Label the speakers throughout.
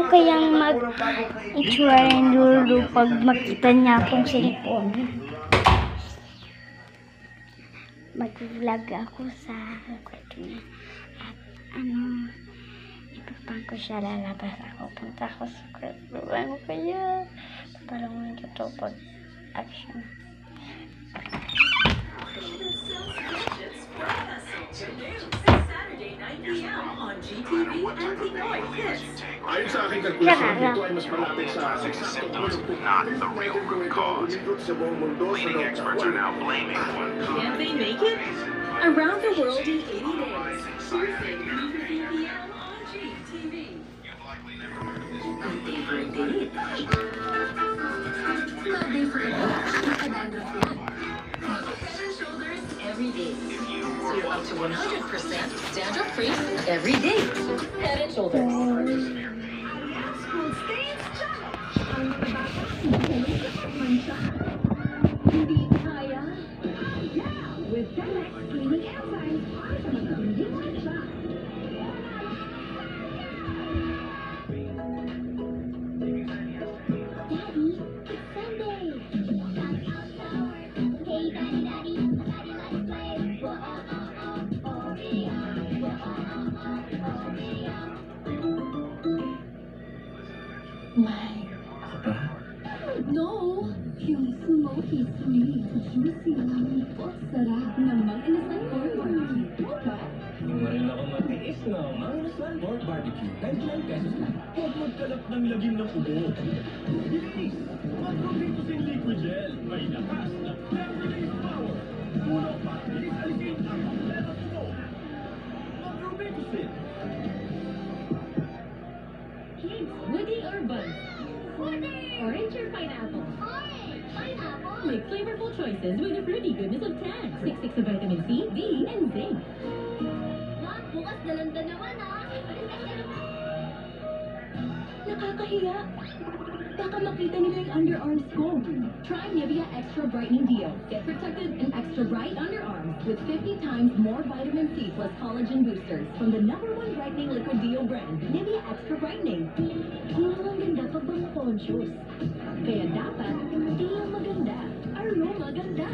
Speaker 1: kayang mag-itsura ng Lulu pag makita niya akong cellphone? Mag-vlog ako sa kwarto niya. At ipapang ko siya, lalabas ako. Punta ako sa kwarto. Ano kaya? Parang may totoo pag-action.
Speaker 2: Ayon sa aking kalkulasyon, ito ay mas malapit sa
Speaker 3: Symptoms not the real root cause. Leading experts are now blaming one cause.
Speaker 4: Can they make it? Around the world in 80 days. Tuesday, 3:15 p.m. on GTV.
Speaker 3: You've likely never heard of this.
Speaker 4: Good day for a date. Good day for a date. Head and shoulders every day. So you're up to 100% dandruff-free every day. Head and shoulders.
Speaker 5: Hindi kaya. With Telex Cleaning Enzymes, para sa hindi mo siya. Daddy, it's Sunday. Hey, Daddy, Daddy, let's play. My. No, yung smoky sweet, juicy, lambot, sarap namang inasal pork barbecue. Opa?
Speaker 6: Marin ako matiis, no? Ang inasal pork barbecue, 99 pesos lang. Huwag magkalap ng lagim ng ubo. Bilis! Mag-Robitussin Liquid Gel. May lakas na flavor-release power. Tulong pa, bilis alisin ang kompleto ubo. Mag-Robitussin.
Speaker 4: Kids, woody or bun? Orange or pineapple?
Speaker 5: Pineapple.
Speaker 4: Make flavorful choices with the fruity goodness of tan. 66 of vitamin C, D, and zinc.
Speaker 5: Ma, bukas dalanda naman ah.
Speaker 4: Nakakahiya. Baka makita nila yung underarms ko. Try Nivea Extra Brightening Deo. Get protected and extra bright underarms with 50 times more vitamin C plus collagen boosters from the #1 brightening liquid deo brand, Nivea Extra Brightening. Kulang ang ganda pag mga conscious. Kaya dapat, deo maganda. Aroma ganda.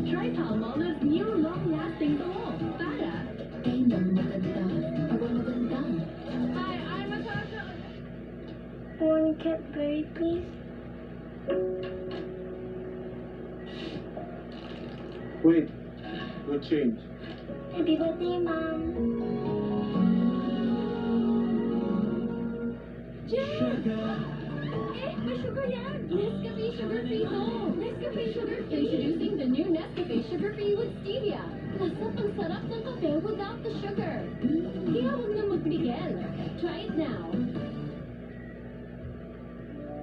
Speaker 4: Try Palmolive's new long-lasting glow. Para kailang maganda. Aroma ganda. Hi, I'm Natasha.
Speaker 1: One Cadbury, please.
Speaker 2: Wait, no change.
Speaker 1: Happy birthday, Mom.
Speaker 6: Sugar.
Speaker 4: Eh, may sugar yan! Nescafe Sugar Free to! Nescafe Sugar Free! Introducing the new Nescafe Sugar Free with Stevia. Masarap ang sarap ng kape without the sugar. Kaya huwag na magpigil. Try it now.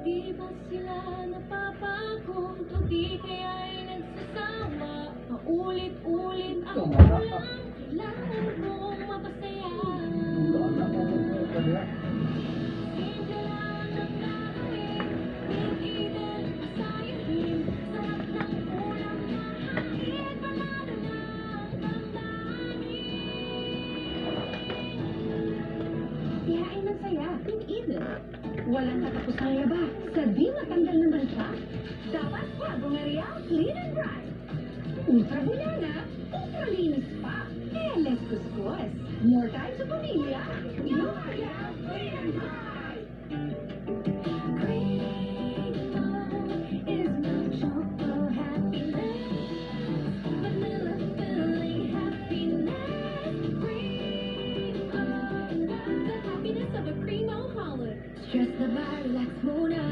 Speaker 4: Di ba sila napapagod o di kaya'y nagsasawa? Paulit-ulit ang kulang. Kailangan kong mapasaya. Simple lang ang gagawin. Hindi din masayahin. Sarap ng ulam na hangin. Panalo na ang damdamin. Siyain ng saya. Clean Eden. Walang katapusang yaba. Sa di matanggal naman siya. Dapat bagong Ariel, clean and bright. Ultra banana, ultra linis pa. Eh, less kuskus. More time sa pamilya. Yung Ariel, clean and bright. Green is milk chocolate happiness. Vanilla filling happiness. Green, the happiness of a cream holic. Stress na ba? Relax muna.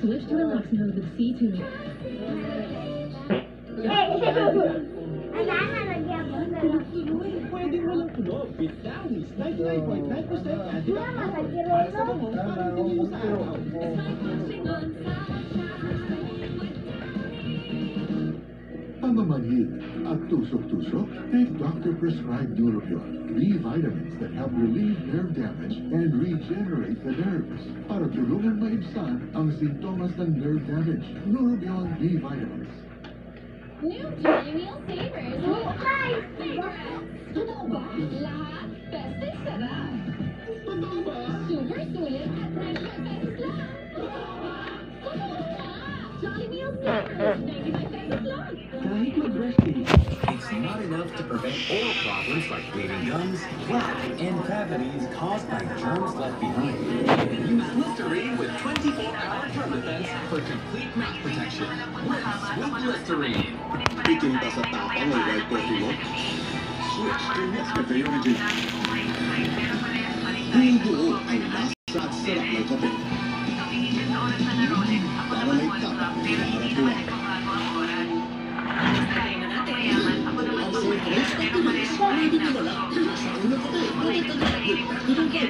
Speaker 4: Switch to relax mode with C2.
Speaker 6: Pwedeng walang tunog. With Downy's 99.9% antibacterial para sa bangong pang-hindi mo sa araw.
Speaker 7: Pamamanhid at tusok-tusok, take doctor-prescribed Neurobion, 3 vitamins that help relieve nerve damage and regenerate the nerves. Para tulungan maibsan ang sintomas ng nerve damage, Neurobion B vitamins.
Speaker 4: New Johnny Meal Savers with high favorites. Totoo ba? Lahat best and sarap.
Speaker 2: Totoo ba?
Speaker 4: Super sulit at 95 pesos lang. Totoo ba? Totoo ba? Johnny Meal Savers, 95 pesos lang.
Speaker 6: Kahit mag-birthday, it's not enough to prevent oral problems like bleeding gums, plaque, and cavities caused by germs left behind. Use Listerine with 24-hour germ defense for complete mouth protection. Rinse with Listerine.
Speaker 2: Tikim ka sa tapang ng white coffee mo? Switch to Nescafe Original. Ang buo ay nasa at sarap ng kape. Para may tapang, para tuwa. Ang surprise na tumalis, hindi kilala. Sa unang kape, pinagtagay. Pinagtagay.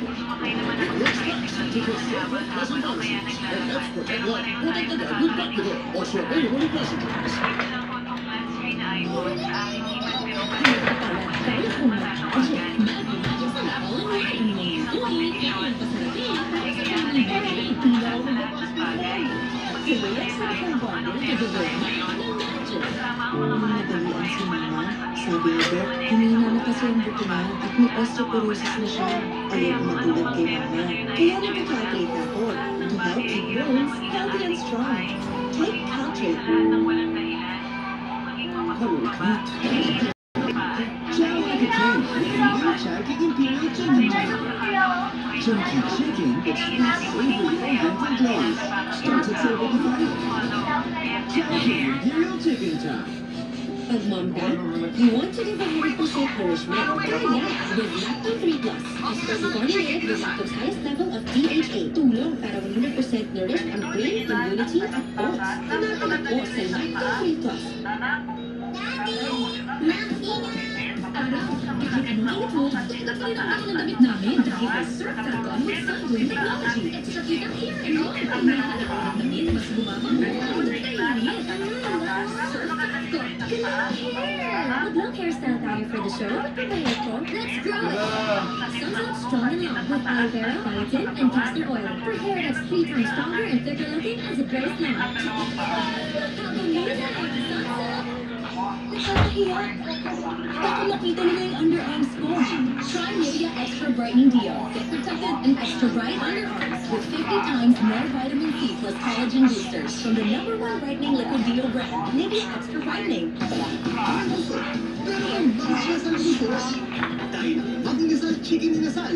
Speaker 8: Sabi ni Beth, humina na kasi ang buto niya at may osteoporosis na siya. Ayaw ko matulad kay mama. Kaya nagka-caltrate ako to help keep bones healthy and strong. Take Caltrate.
Speaker 6: Complete. Chowky King with a new Chowky Imperial Chunky Jam. Chunky chicken with sweet, savory, and gentle glaze. Starts at $75. Chowky Imperial Chicken Chop.
Speaker 8: Pag mom ka, you want to give 100% nourishment, try that with Lacto 3 Plus. Especially formulated with lacto's highest level of DHA. Tulong para 100% nourished ang brain, immunity, at bones. Hanapin ako sa Lacto 3 Plus.
Speaker 4: Araw, kahit anong init mo, tumigat pa rin ang ng damit namin dahil may Surf Factor with Sunblue Technology. Extra kitang hair and more. Ang nakakalawa ng damit, mas bumabang mo ang nagkainit. Surf Factor, kailangan hair! Mag-long hairstyle tayo for the show. Pagkabayad ko, let's grow it! Sun's Out Strong and Long with aloe vera, biotin, and castor oil for hair that's 3 times stronger and thicker looking as it grows long. How amazing! Sun's Out! Nakakahiya. Baka makita nila yung underarms ko. Try Nivea Extra Brightening Deo. Get protected and extra bright underarms with 50 times more vitamin C plus collagen boosters from the #1 brightening liquid deo brand, Nivea Extra Brightening.
Speaker 2: Pero ang bilis ng butos, dahil mag-inasal chicken inasal,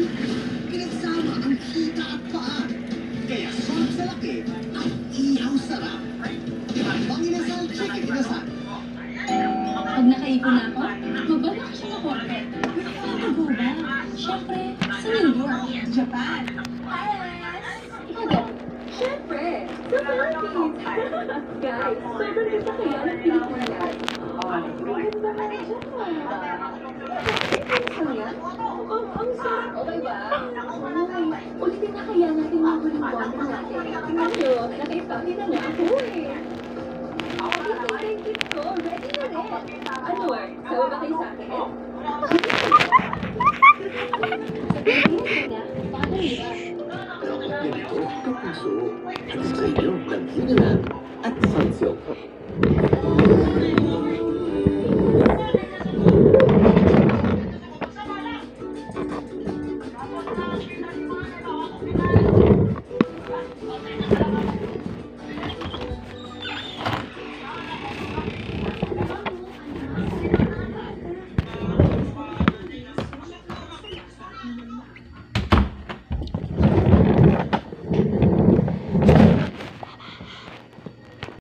Speaker 2: pinagsama ang kita at paa. Kaya sarap sa laki at ihaw sarap. Ang mag-inasal chicken inasal.
Speaker 4: Pag nakaipon na ako, magbabakasyon ako. Nakakatago ba? Siyempre, sa New York, Japan. Ikaw ba? Siyempre, sa Philippines. Guys, sobrang ganda kaya ng Pilipinas. Maganda ka na dyan. Ano yan? Ang sarap. Okay ba? Ulitin na kaya natin mga huling bonding natin. Tingnan nyo, nakaipakin na nga ako eh.